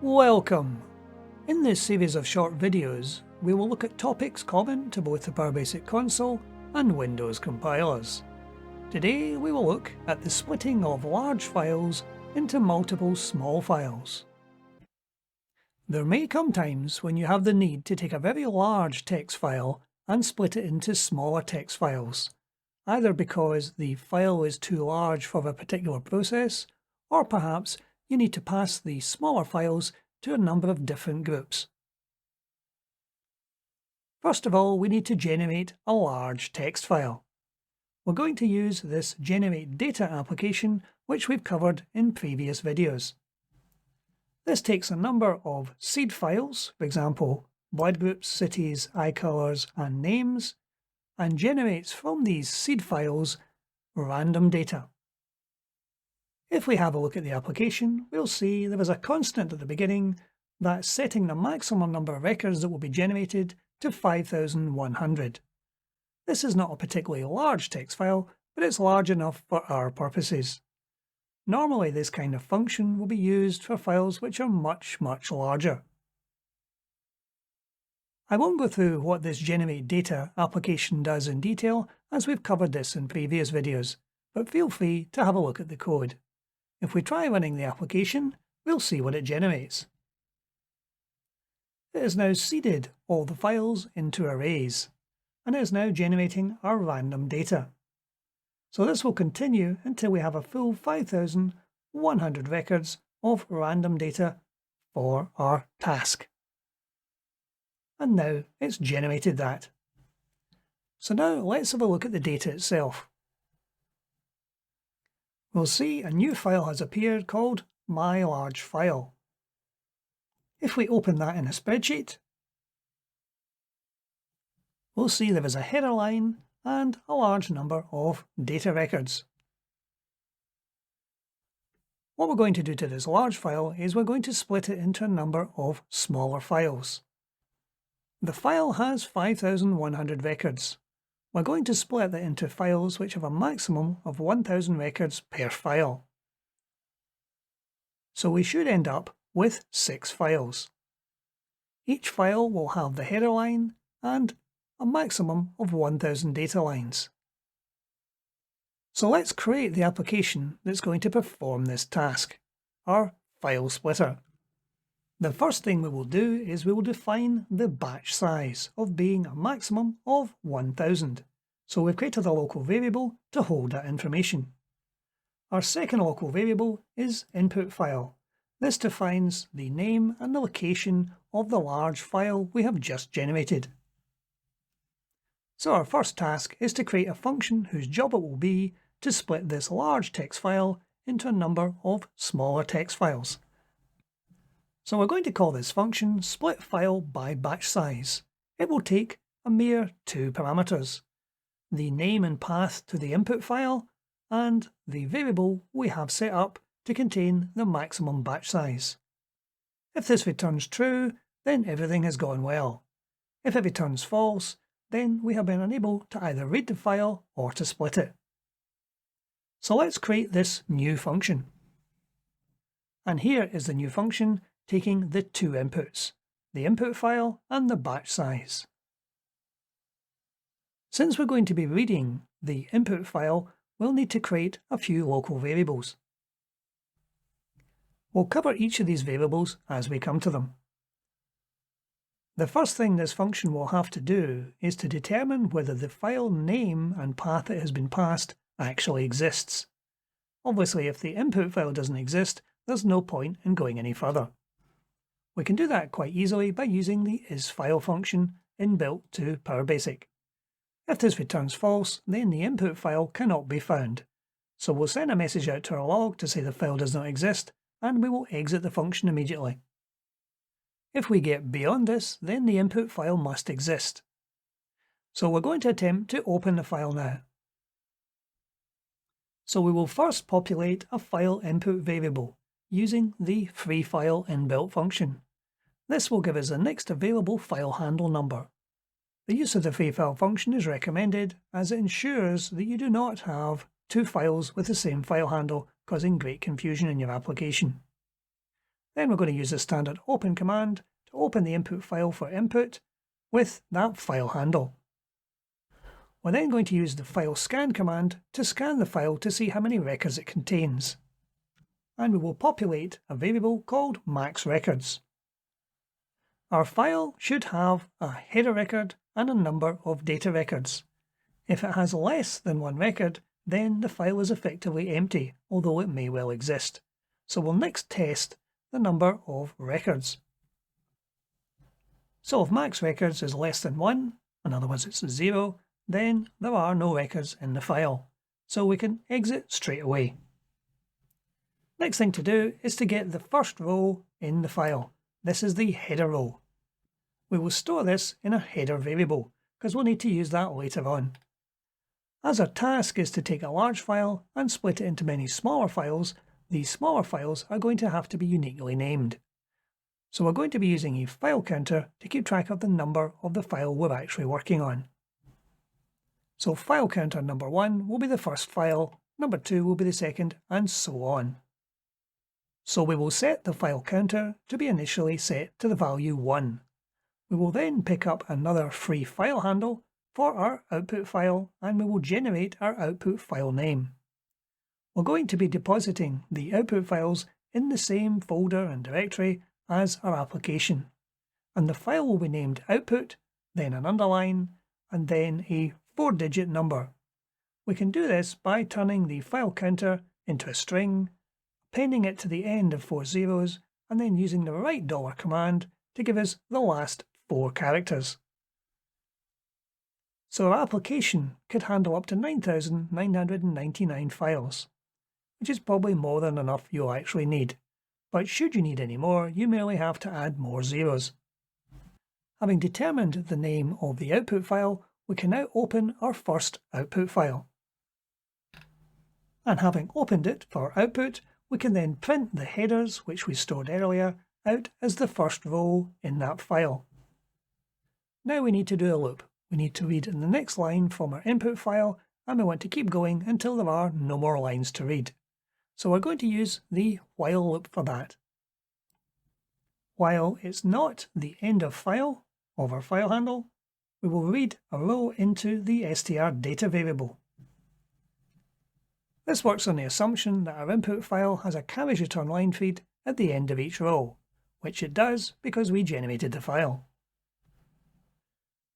Welcome! In this series of short videos, we will look at topics common to both the PowerBasic console and Windows compilers. Today we will look at the splitting of large files into multiple small files. There may come times when you have the need to take a very large text file and split it into smaller text files, either because the file is too large for a particular process, or perhaps you need to pass the smaller files to a number of different groups. First of all, we need to generate a large text file. We're going to use this Generate Data application, which we've covered in previous videos. This takes a number of seed files, for example, blood groups, cities, eye colours, and names, and generates from these seed files random data. If we have a look at the application, we'll see there is a constant at the beginning that's setting the maximum number of records that will be generated to 5,100. This is not a particularly large text file, but it's large enough for our purposes. Normally this kind of function will be used for files which are much larger. I won't go through what this Generate Data application does in detail, as we've covered this in previous videos, but feel free to have a look at the code. If we try running the application, we'll see what it generates. It has now seeded all the files into arrays, and it is now generating our random data. So this will continue until we have a full 5,100 records of random data for our task. And now it's generated that. So now let's have a look at the data itself. We'll see a new file has appeared called My Large File. If we open that in a spreadsheet, we'll see there is a header line and a large number of data records. What we're going to do to this large file is we're going to split it into a number of smaller files. The file has 5,100 records. We're going to split that into files which have a maximum of 1,000 records per file. So we should end up with 6 files. Each file will have the header line and a maximum of 1,000 data lines. So let's create the application that's going to perform this task, our file splitter. The first thing we will do is we will define the batch size of being a maximum of 1,000. So we've created a local variable to hold that information. Our second local variable is input file. This defines the name and the location of the large file we have just generated. So our first task is to create a function whose job it will be to split this large text file into a number of smaller text files. So we're going to call this function split file by batch size. It will take a mere 2 parameters, the name and path to the input file, and the variable we have set up to contain the maximum batch size. If this returns true, then everything has gone well. If it returns false, then we have been unable to either read the file or to split it. So let's create this new function. And here is the new function taking the 2 inputs, the input file and the batch size. Since we're going to be reading the input file, we'll need to create a few local variables. We'll cover each of these variables as we come to them. The first thing this function will have to do is to determine whether the file name and path it has been passed actually exists. Obviously, if the input file doesn't exist, there's no point in going any further. We can do that quite easily by using the isFile function inbuilt to PowerBasic. If this returns false, then the input file cannot be found. So we'll send a message out to our log to say the file does not exist, and we will exit the function immediately. If we get beyond this, then the input file must exist. So we're going to attempt to open the file now. So we will first populate a file input variable using the freefile inbuilt function. This will give us the next available file handle number. The use of the freefile function is recommended as it ensures that you do not have 2 files with the same file handle, causing great confusion in your application. Then we're going to use the standard open command to open the input file for input with that file handle. We're then going to use the file scan command to scan the file to see how many records it contains. And we will populate a variable called max records. Our file should have a header record and a number of data records. If it has less than one record, then the file is effectively empty, although it may well exist. So we'll next test the number of records. So if max records is less than 1, in other words it's 0, then there are no records in the file. So we can exit straight away. Next thing to do is to get the first row in the file. This is the header row. We will store this in a header variable because we'll need to use that later on. As our task is to take a large file and split it into many smaller files, these smaller files are going to have to be uniquely named. So we're going to be using a file counter to keep track of the number of the file we're actually working on. So file counter number 1 will be the first file, number 2 will be the second, and so on. So we will set the file counter to be initially set to the value 1. We will then pick up another free file handle for our output file and we will generate our output file name. We're going to be depositing the output files in the same folder and directory as our application, and the file will be named output, then an underline, and then a 4-digit number. We can do this by turning the file counter into a string, appending it to the end of 4 zeros, and then using the right $ command to give us the last 4 characters. So our application could handle up to 9,999 files, which is probably more than enough you'll actually need. But should you need any more, you merely have to add more zeros. Having determined the name of the output file, we can now open our first output file. And having opened it for output, we can then print the headers, which we stored earlier, out as the first row in that file. Now we need to do a loop. We need to read in the next line from our input file, and we want to keep going until there are no more lines to read. So we're going to use the while loop for that. While it's not the end of file of our file handle, we will read a row into the str data variable. This works on the assumption that our input file has a carriage return line feed at the end of each row, which it does because we generated the file.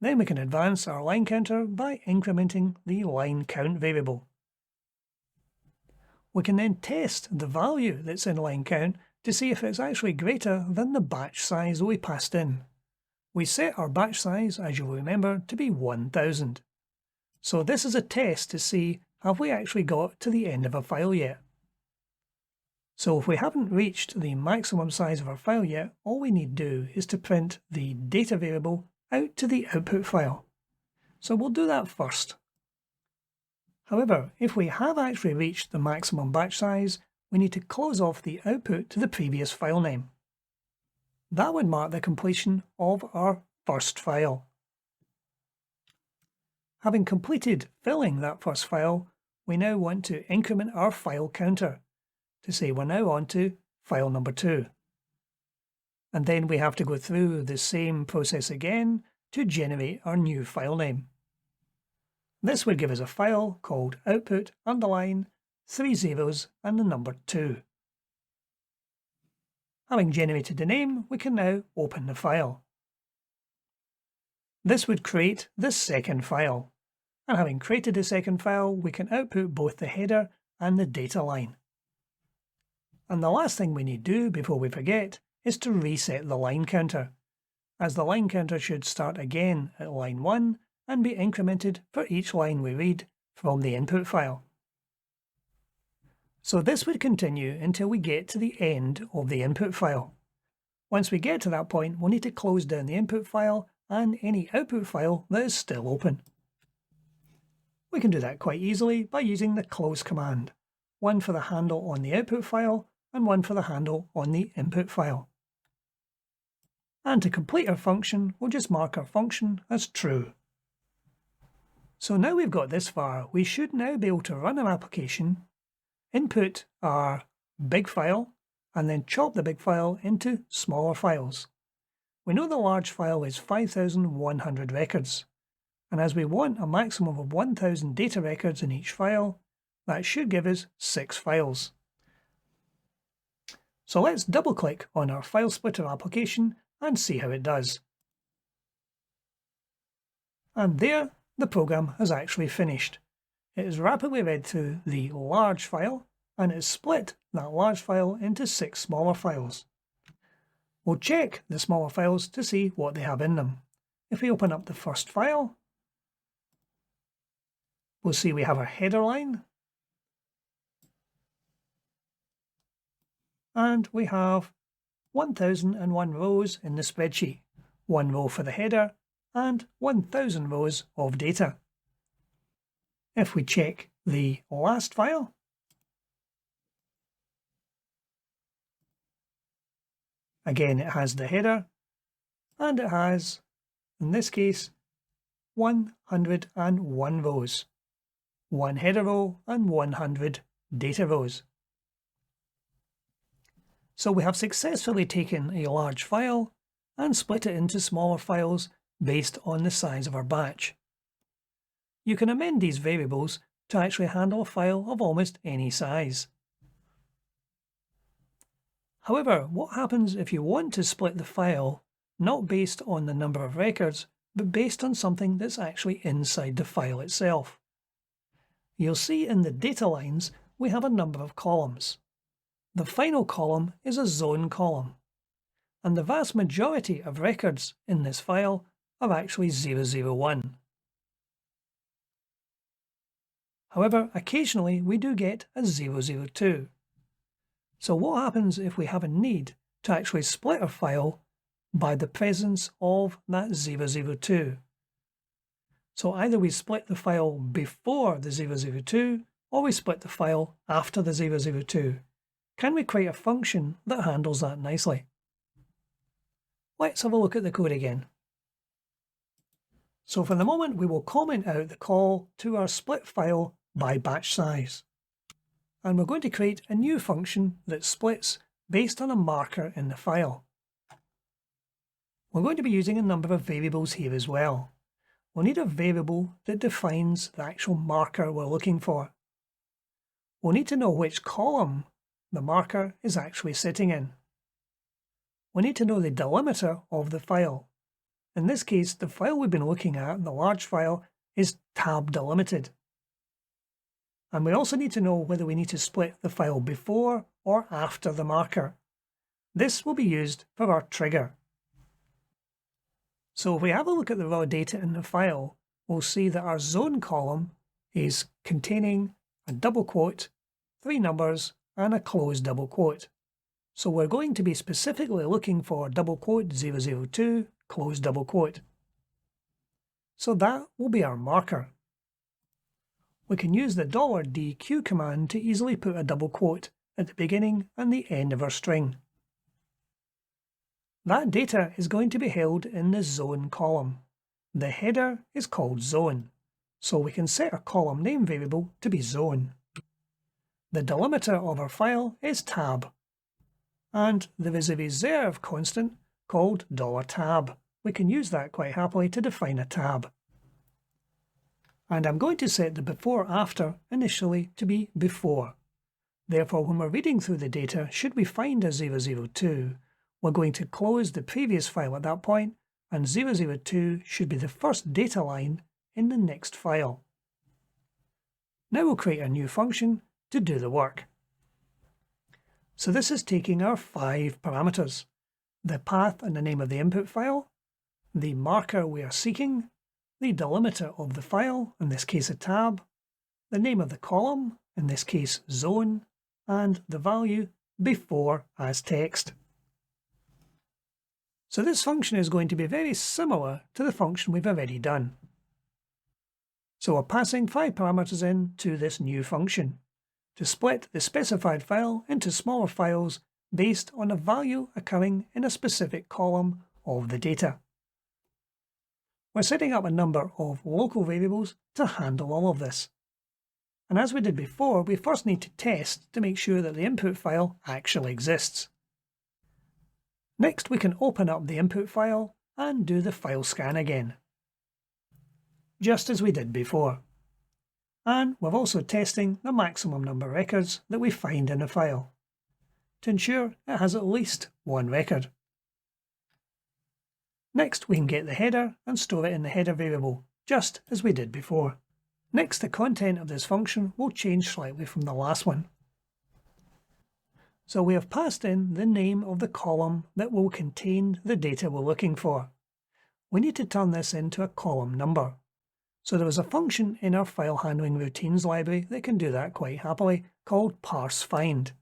Then we can advance our line counter by incrementing the line count variable. We can then test the value that's in line count to see if it's actually greater than the batch size that we passed in. We set our batch size, as you'll remember, to be 1000. So this is a test to see have we actually got to the end of a file yet. So if we haven't reached the maximum size of our file yet, all we need to do is to print the data variable out to the output file. So we'll do that first. However, if we have actually reached the maximum batch size, we need to close off the output to the previous file name. That would mark the completion of our first file. Having completed filling that first file, we now want to increment our file counter to say we're now on to file number 2. And then we have to go through the same process again to generate our new file name. This would give us a file called output underline 3 zeros and the number 2. Having generated the name, we can now open the file. This would create the second file, and having created the second file, we can output both the header and the data line. And the last thing we need to do before we forget is to reset the line counter, as the line counter should start again at line 1 and be incremented for each line we read from the input file. So this would continue until we get to the end of the input file. Once we get to that point, we'll need to close down the input file and any output file that is still open. We can do that quite easily by using the close command, one for the handle on the output file and one for the handle on the input file. And to complete our function, we'll just mark our function as true. So now we've got this far, we should now be able to run our application, input our big file, and then chop the big file into smaller files. We know the large file is 5,100 records, and as we want a maximum of 1,000 data records in each file, that should give us 6 files. So let's double-click on our File Splitter application and see how it does. And there, the program has actually finished. It has rapidly read through the large file, and it has split that large file into 6 smaller files. We'll check the smaller files to see what they have in them. If we open up the first file, we'll see we have our header line, and we have 1001 rows in the spreadsheet, 1 row for the header and 1000 rows of data. If we check the last file, again it has the header, and it has, in this case, 101 rows, 1 header row and 100 data rows. So we have successfully taken a large file and split it into smaller files based on the size of our batch. You can amend these variables to actually handle a file of almost any size. However, what happens if you want to split the file not based on the number of records, but based on something that's actually inside the file itself? You'll see in the data lines we have a number of columns. The final column is a zone column, and the vast majority of records in this file are actually 001. However, occasionally we do get a 002. So what happens if we have a need to actually split a file by the presence of that 002? So either we split the file before the 002 or we split the file after the 002. Can we create a function that handles that nicely? Let's have a look at the code again. So for the moment we will comment out the call to our split file by batch size. And we're going to create a new function that splits based on a marker in the file. We're going to be using a number of variables here as well. We'll need a variable that defines the actual marker we're looking for. We'll need to know which column the marker is actually sitting in. We need to know the delimiter of the file. In this case, the file we've been looking at, the large file, is tab delimited. And we also need to know whether we need to split the file before or after the marker. This will be used for our trigger. So if we have a look at the raw data in the file, we'll see that our zone column is containing a double quote, 3 numbers, and a closed double quote. So we're going to be specifically looking for double quote 002, closed double quote. So that will be our marker. We can use the $DQ command to easily put a double quote at the beginning and the end of our string. That data is going to be held in the zone column. The header is called zone, so we can set our column name variable to be zone. The delimiter of our file is tab, and there is a reserve constant called $tab. We can use that quite happily to define a tab. And I'm going to set the before-after initially to be before. Therefore, when we're reading through the data, should we find a 002, we're going to close the previous file at that point, and 002 should be the first data line in the next file. Now we'll create a new function to do the work. So this is taking our 5 parameters: the path and the name of the input file, the marker we are seeking, the delimiter of the file, in this case a tab, the name of the column, in this case zone, and the value before as text. So this function is going to be very similar to the function we've already done. So we're passing 5 parameters in to this new function to split the specified file into smaller files based on a value occurring in a specific column of the data. We're setting up a number of local variables to handle all of this. And as we did before, we first need to test to make sure that the input file actually exists. Next, we can open up the input file and do the file scan again, just as we did before. And we're also testing the maximum number of records that we find in the file, to ensure it has at least one record. Next, we can get the header and store it in the header variable, just as we did before. Next, the content of this function will change slightly from the last one. So we have passed in the name of the column that will contain the data we're looking for. We need to turn this into a column number. So there is a function in our file handling routines library that can do that quite happily, called parseFind.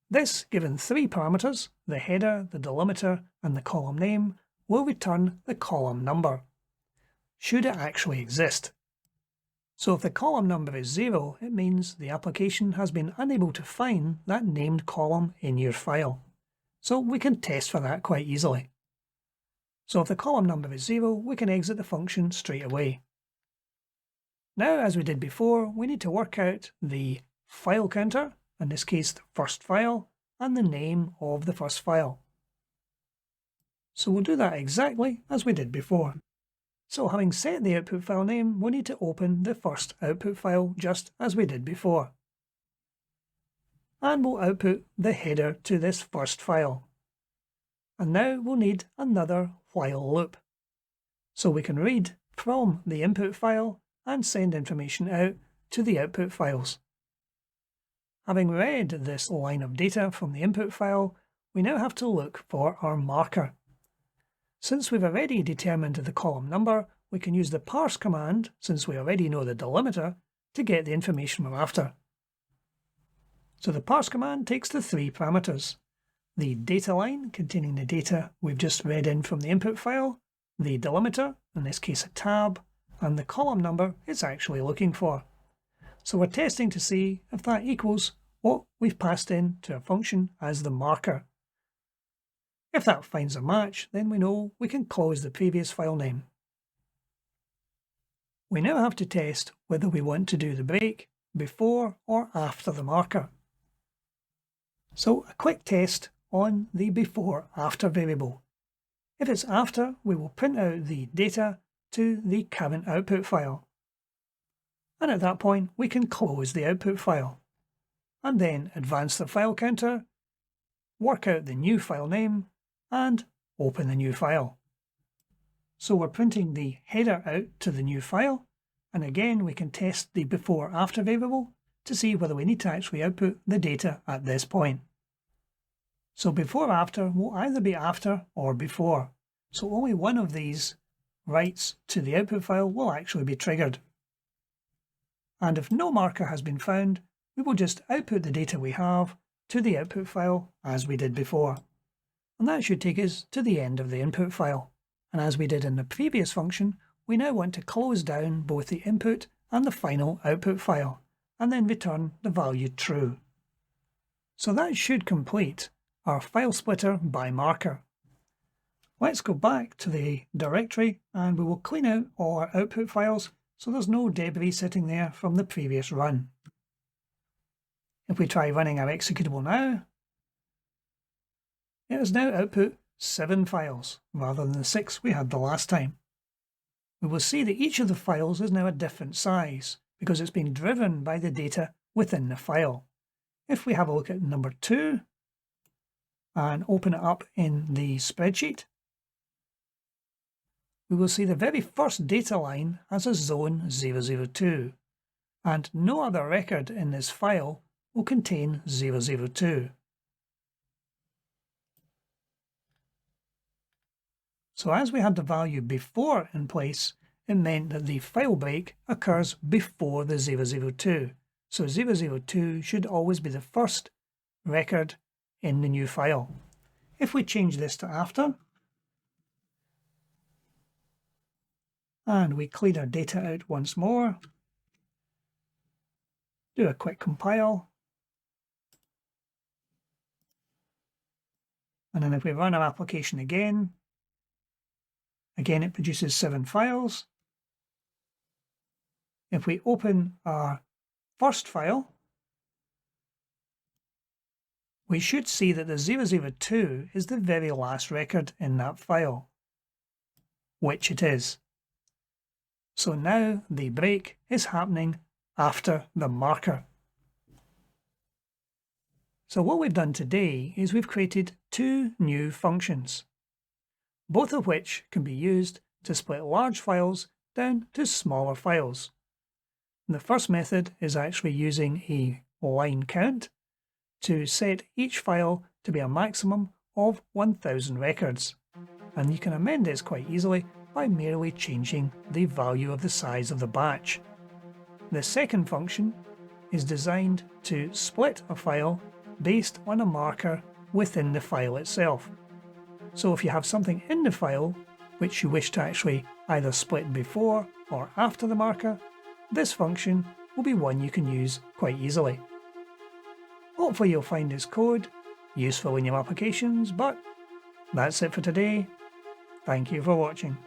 This, given three parameters, the header, the delimiter, and the column name, will return the column number, should it actually exist. So if the column number is 0, it means the application has been unable to find that named column in your file. So we can test for that quite easily. So if the column number is 0, we can exit the function straight away. Now, as we did before, we need to work out the file counter, in this case the first file, and the name of the first file. So we'll do that exactly as we did before. So having set the output file name, we need to open the first output file just as we did before. And we'll output the header to this first file. And now we'll need another while loop. So we can read from the input file and send information out to the output files. Having read this line of data from the input file, we now have to look for our marker. Since we've already determined the column number, we can use the parse command, since we already know the delimiter, to get the information we're after. So the parse command takes the three parameters: the data line containing the data we've just read in from the input file, the delimiter, in this case a tab, and the column number it's actually looking for. So we're testing to see if that equals what we've passed in to a function as the marker. If that finds a match, then we know we can close the previous file name. We now have to test whether we want to do the break before or after the marker. So a quick test on the before/after variable. If it's after, we will print out the data to the current output file. And at that point, we can close the output file, and then advance the file counter, work out the new file name, and open the new file. So we're printing the header out to the new file, and again we can test the before/after variable to see whether we need to actually output the data at this point. So before/after will either be after or before, so only one of these writes to the output file will actually be triggered. And if no marker has been found, we will just output the data we have to the output file as we did before. And that should take us to the end of the input file. And as we did in the previous function, we now want to close down both the input and the final output file, and then return the value true. So that should complete our file splitter by marker. Let's go back to the directory and we will clean out all our output files so there's no debris sitting there from the previous run. If we try running our executable now, it has now output 7 files rather than the 6 we had the last time. We will see that each of the files is now a different size because it's being driven by the data within the file. If we have a look at number 2 and open it up in the spreadsheet, we will see the very first data line has a zone 002, and no other record in this file will contain 002. So as we had the value before in place, it meant that the file break occurs before the 002. So 002 should always be the first record in the new file. If we change this to after, and we clean our data out once more, do a quick compile, and then if we run our application again it produces 7 files. If we open our first file, we should see that the 002 is the very last record in that file, which it is. So now the break is happening after the marker. So what we've done today is we've created two new functions, both of which can be used to split large files down to smaller files. The first method is actually using a line count to set each file to be a maximum of 1000 records, and you can amend this quite easily by merely changing the value of the size of the batch. The second function is designed to split a file based on a marker within the file itself. So if you have something in the file which you wish to actually either split before or after the marker, this function will be one you can use quite easily. Hopefully you'll find this code useful in your applications, but that's it for today. Thank you for watching.